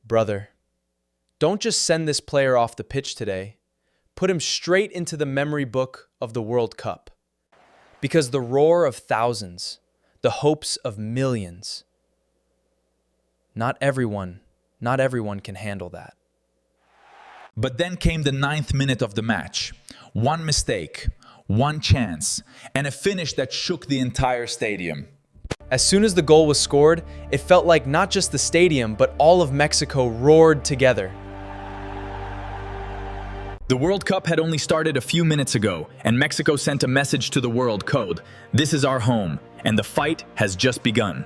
Brother, don't just send this player off the pitch today. Put him straight into the memory book of the World Cup. Because the roar of thousands, the hopes of millions, not everyone can handle that. But then came the 9th minute of the match. One mistake, one chance, and a finish that shook the entire stadium. As soon as the goal was scored, it felt like not just the stadium, but all of Mexico roared together. The World Cup had only started a few minutes ago, and Mexico sent a message to the world code. This is our home, and the fight has just begun.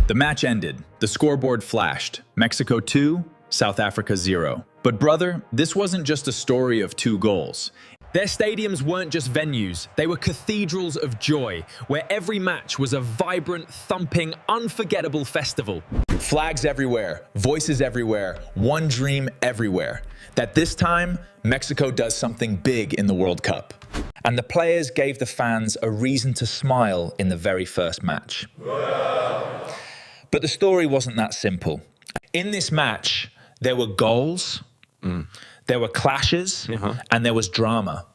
The match ended. The scoreboard flashed. Mexico 2, South Africa 0. But brother, this wasn't just a story of 2 goals. Their stadiums weren't just venues, they were cathedrals of joy, where every match was a vibrant, thumping, unforgettable festival. Flags everywhere, voices everywhere, one dream everywhere. That this time, Mexico does something big in the World Cup. And the players gave the fans a reason to smile in the very first match. But the story wasn't that simple. In this match, there were goals, there were clashes, and there was drama.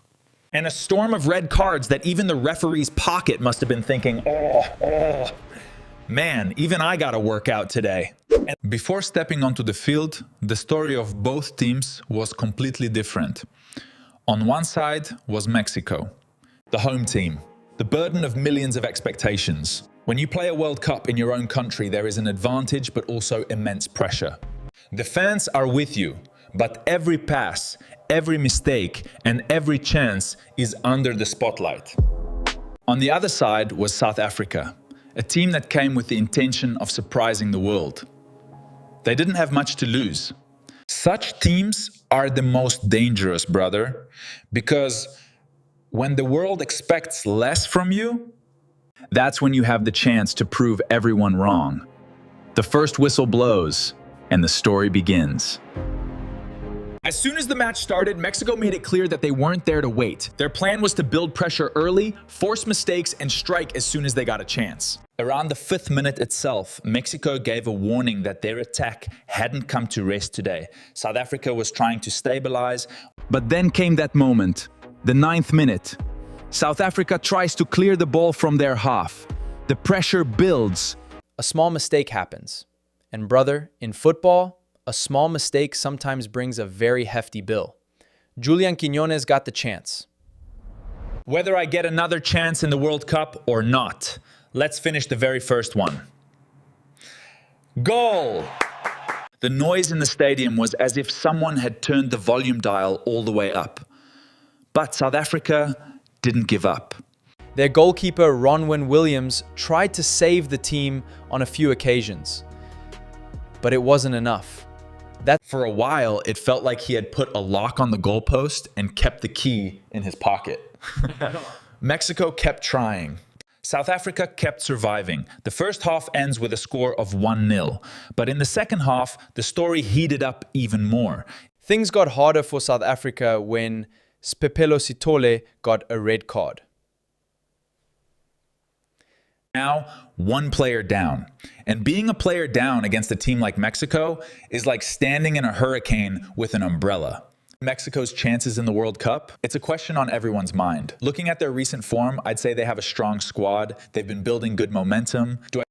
And a storm of red cards that even the referee's pocket must have been thinking, oh, man, even I got to work out today. And before stepping onto the field, the story of both teams was completely different. On one side was Mexico, the home team, the burden of millions of expectations. When you play a World Cup in your own country, there is an advantage, but also immense pressure. The fans are with you, but every pass, every mistake, and every chance is under the spotlight. On the other side was South Africa, a team that came with the intention of surprising the world. They didn't have much to lose. Such teams are the most dangerous, brother, because when the world expects less from you, that's when you have the chance to prove everyone wrong. The first whistle blows, and the story begins. As soon as the match started, Mexico made it clear that they weren't there to wait. Their plan was to build pressure early, force mistakes, and strike as soon as they got a chance. Around the 5th minute itself, Mexico gave a warning that their attack hadn't come to rest today. South Africa was trying to stabilize. But then came that moment, the 9th minute. South Africa tries to clear the ball from their half. The pressure builds. A small mistake happens. And brother, in football, a small mistake sometimes brings a very hefty bill. Julian Quiñones got the chance. Whether I get another chance in the World Cup or not, let's finish the very first one. Goal! The noise in the stadium was as if someone had turned the volume dial all the way up. But South Africa didn't give up. Their goalkeeper, Ronwen Williams, tried to save the team on a few occasions. But it wasn't enough. For a while, it felt like he had put a lock on the goalpost and kept the key in his pocket. Mexico kept trying. South Africa kept surviving. The first half ends with a score of 1-0. But in the second half, the story heated up even more. Things got harder for South Africa when Spepelo Sithole got a red card. Now, one player down. And being a player down against a team like Mexico is like standing in a hurricane with an umbrella. Mexico's chances in the World Cup, it's a question on everyone's mind. Looking at their recent form, I'd say they have a strong squad. They've been building good momentum.